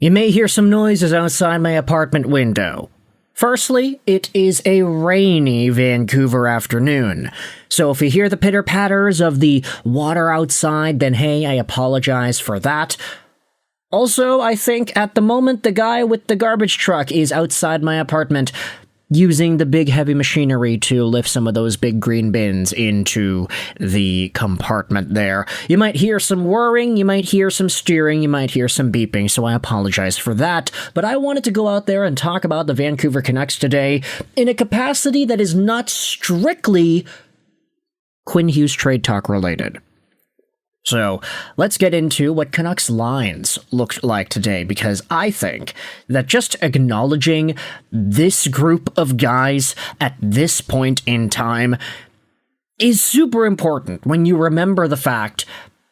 You may hear some noises outside my apartment window. Firstly, it is a rainy Vancouver afternoon, so if you hear the pitter-patters of the water outside, then hey, I apologize for that. Also, I think at the moment the guy with the garbage truck is outside my apartment using the big heavy machinery to lift some of those big green bins into the compartment there. You might hear some whirring, you might hear some steering, you might hear some beeping, so I apologize for that. But I wanted to go out there and talk about the Vancouver Canucks today in a capacity that is not strictly Quinn Hughes trade talk related. So, let's get into what Canucks lines looked like today, because I think that just acknowledging this group of guys at this point in time is super important when you remember the fact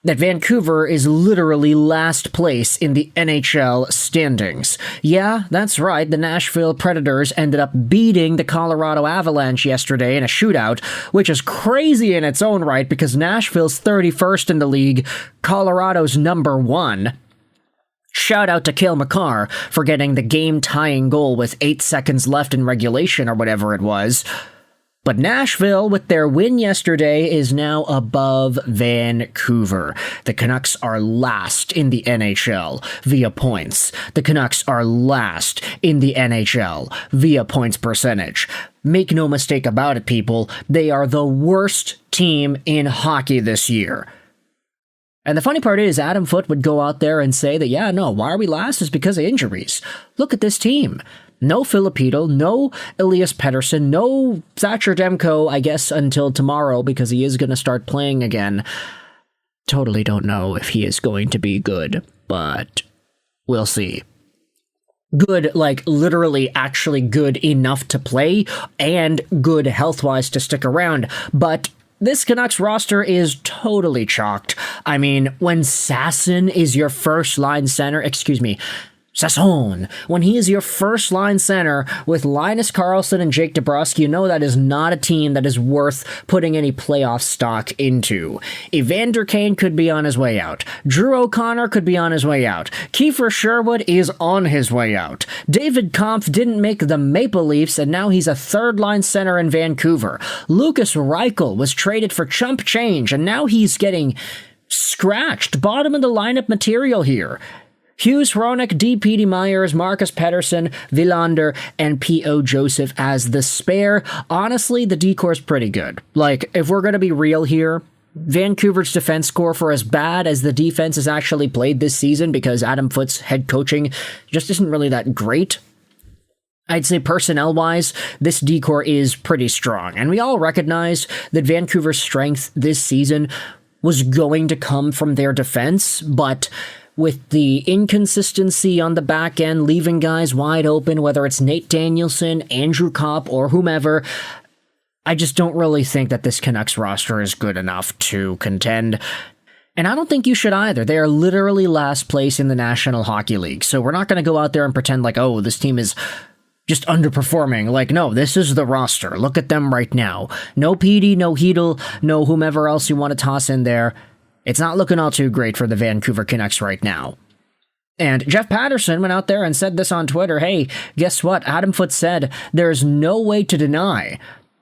that Vancouver is literally last place in the NHL standings. Yeah, that's right, the Nashville Predators ended up beating the Colorado Avalanche yesterday in a shootout, which is crazy in its own right because Nashville's 31st in the league, Colorado's number 1. Shout out to Cale Makar for getting the game-tying goal with 8 seconds left in regulation or whatever it was. But Nashville, with their win yesterday, is now above Vancouver. The Canucks are last in the NHL via points. The Canucks are last in the NHL via points percentage. Make no mistake about it, people. They are the worst team in hockey this year. And the funny part is, Adam Foote would go out there and say that, yeah, no, why are we last? It's because of injuries. Look at this team. No Filipino, no Elias Pettersson, no Thatcher Demko, I guess, until tomorrow, because he is going to start playing again. Totally don't know if he is going to be good, but we'll see. Good, like, literally actually good enough to play, and good health-wise to stick around, but this Canucks roster is totally chalked. I mean, when Sasson is your first-line center, Sasson, when he is your first-line center with Linus Karlsson and Jake DeBrusk, you know that is not a team that is worth putting any playoff stock into. Evander Kane could be on his way out. Drew O'Connor could be on his way out. Kiefer Sherwood is on his way out. David Kampf didn't make the Maple Leafs, and now he's a third-line center in Vancouver. Lucas Reichel was traded for chump change, and now he's getting scratched. Bottom of the lineup material here. Hughes, Hronek, D. Petey Myers, Marcus Pettersson, Villander, and P.O. Joseph as the spare. Honestly, the decore's pretty good. Like, if we're going to be real here, Vancouver's defense score, for as bad as the defense has actually played this season, because Adam Foote's head coaching just isn't really that great, I'd say personnel-wise, this decor is pretty strong. And we all recognize that Vancouver's strength this season was going to come from their defense, but with the inconsistency on the back end, leaving guys wide open, whether it's Nate Danielson, Andrew Kopp, or whomever, I just don't really think that this Canucks roster is good enough to contend. And I don't think you should either. They are literally last place in the National Hockey League, so we're not going to go out there and pretend like, oh, this team is just underperforming. Like, no, this is the roster. Look at them right now. No Petey, no Hedl, no whomever else you want to toss in there. It's not looking all too great for the Vancouver Canucks right now. And Jeff Patterson went out there and said this on Twitter. Hey, guess what? Adam Foote said there's no way to deny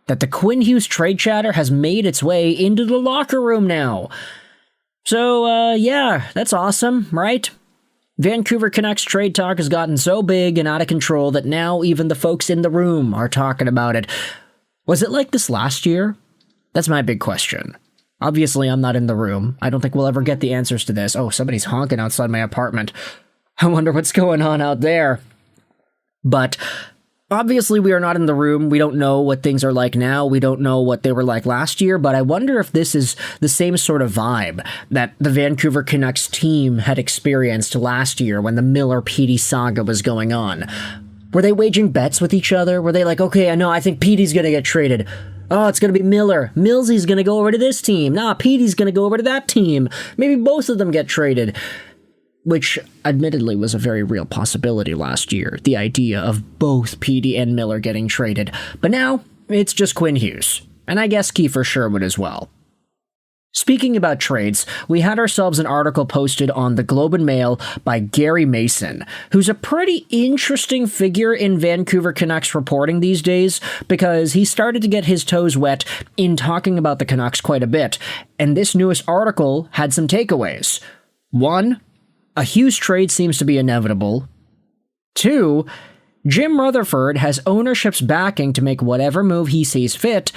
that the Quinn Hughes trade chatter has made its way into the locker room now. So, yeah, that's awesome, right? Vancouver Canucks trade talk has gotten so big and out of control that now even the folks in the room are talking about it. Was it like this last year? That's my big question. Obviously, I'm not in the room. I don't think we'll ever get the answers to this. Oh, somebody's honking outside my apartment. I wonder what's going on out there. But obviously, we are not in the room. We don't know what things are like now. We don't know what they were like last year. But I wonder if this is the same sort of vibe that the Vancouver Canucks team had experienced last year when the Miller-Petey saga was going on. Were they waging bets with each other? Were they like, okay, I think Petey's going to get traded. Oh, it's going to be Miller. Millsy's going to go over to this team. Nah, Petey's going to go over to that team. Maybe both of them get traded. Which, admittedly, was a very real possibility last year. The idea of both Petey and Miller getting traded. But now, it's just Quinn Hughes. And I guess Kiefer Sherwood as well. Speaking about trades, we had ourselves an article posted on the Globe and Mail by Gary Mason, who's a pretty interesting figure in Vancouver Canucks reporting these days because he started to get his toes wet in talking about the Canucks quite a bit, and this newest article had some takeaways. 1. A Hughes trade seems to be inevitable. 2. Jim Rutherford has ownership's backing to make whatever move he sees fit.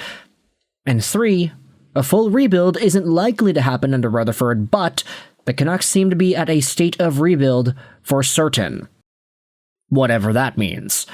And 3. A full rebuild isn't likely to happen under Rutherford, but the Canucks seem to be at a state of rebuild for certain. Whatever that means.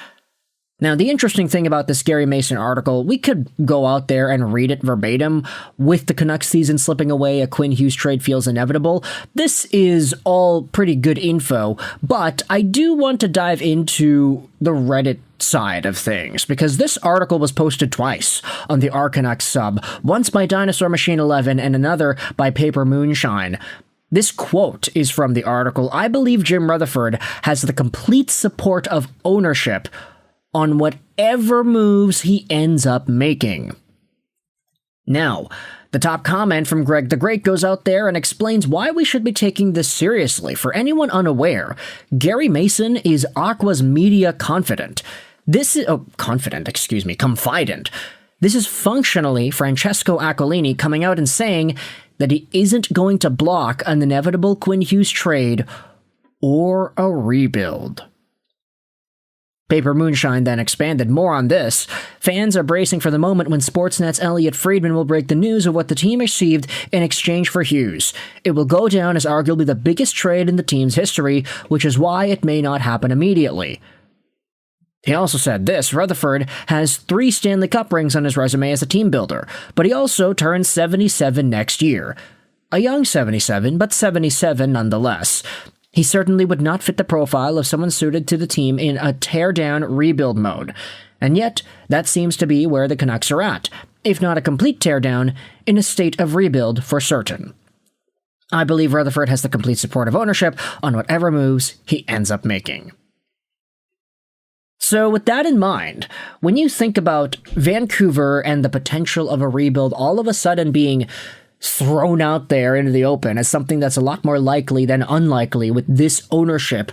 Now, the interesting thing about this Gary Mason article, we could go out there and read it verbatim. With the Canucks season slipping away, a Quinn Hughes trade feels inevitable. This is all pretty good info, but I do want to dive into the Reddit side of things, because this article was posted twice on the Canucks sub, once by Dinosaur Machine 11 and another by Paper Moonshine. This quote is from the article. "I believe Jim Rutherford has the complete support of ownership on whatever moves he ends up making." Now, the top comment from Greg the Great goes out there and explains why we should be taking this seriously. For anyone unaware, Gary Mason is Aqua's media confidant. Confidant. This is functionally Francesco Aquilini coming out and saying that he isn't going to block an inevitable Quinn Hughes trade or a rebuild. Paper Moonshine then expanded more on this. "Fans are bracing for the moment when Sportsnet's Elliot Friedman will break the news of what the team received in exchange for Hughes. It will go down as arguably the biggest trade in the team's history, which is why it may not happen immediately." He also said this: "Rutherford has 3 Stanley Cup rings on his resume as a team builder, but he also turns 77 next year. A young 77, but 77 nonetheless. He certainly would not fit the profile of someone suited to the team in a tear-down rebuild mode. And yet, that seems to be where the Canucks are at, if not a complete tear-down, in a state of rebuild for certain. I believe Rutherford has the complete support of ownership on whatever moves he ends up making." So with that in mind, when you think about Vancouver and the potential of a rebuild all of a sudden being thrown out there into the open as something that's a lot more likely than unlikely with this ownership,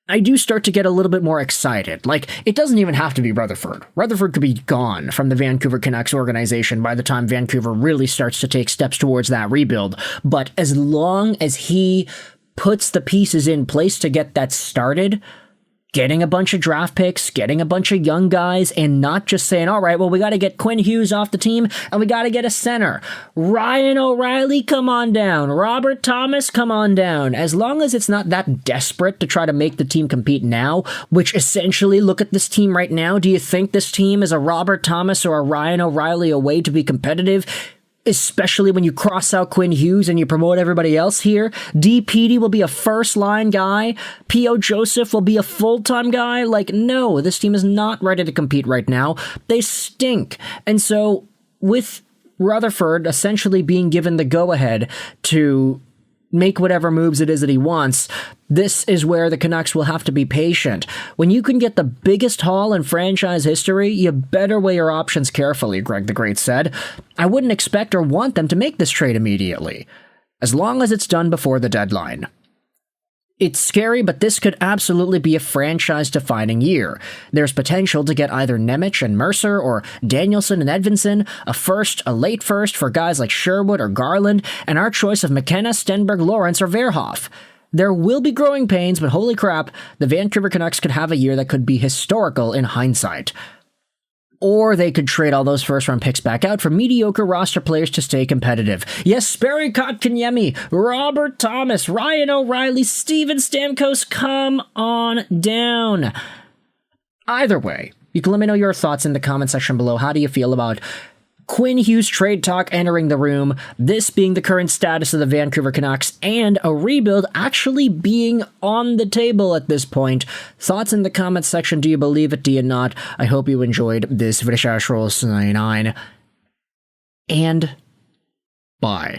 I do start to get a little bit more excited. Like, it doesn't even have to be Rutherford. Rutherford could be gone from the Vancouver Canucks organization by the time Vancouver really starts to take steps towards that rebuild. But as long as he puts the pieces in place to get that started, getting a bunch of draft picks, getting a bunch of young guys, and not just saying, all right, well, we got to get Quinn Hughes off the team, and we got to get a center. Ryan O'Reilly, come on down. Robert Thomas, come on down. As long as it's not that desperate to try to make the team compete now, which essentially, look at this team right now. Do you think this team is a Robert Thomas or a Ryan O'Reilly away to be competitive? Especially when you cross out Quinn Hughes and you promote everybody else here. D. Petey will be a first-line guy. P.O. Joseph will be a full-time guy. Like, no, this team is not ready to compete right now. They stink. And so, with Rutherford essentially being given the go-ahead to make whatever moves it is that he wants, this is where the Canucks will have to be patient. When you can get the biggest haul in franchise history, you better weigh your options carefully, Greg the Great said. I wouldn't expect or want them to make this trade immediately, as long as it's done before the deadline. It's scary, but this could absolutely be a franchise-defining year. There's potential to get either Nemec and Mercer, or Danielson and Edvinsson, a first, a late first for guys like Sherwood or Garland, and our choice of McKenna, Stenberg, Lawrence, or Verhoff. There will be growing pains, but holy crap, the Vancouver Canucks could have a year that could be historical in hindsight. Or they could trade all those first-round picks back out for mediocre roster players to stay competitive. Yes, Sperry Kotkaniemi, Robert Thomas, Ryan O'Reilly, Steven Stamkos, come on down. Either way, you can let me know your thoughts in the comment section below. How do you feel about Quinn Hughes trade talk entering the room, this being the current status of the Vancouver Canucks, and a rebuild actually being on the table at this point? Thoughts in the comments section. Do you believe it? Do you not? I hope you enjoyed this video. And bye.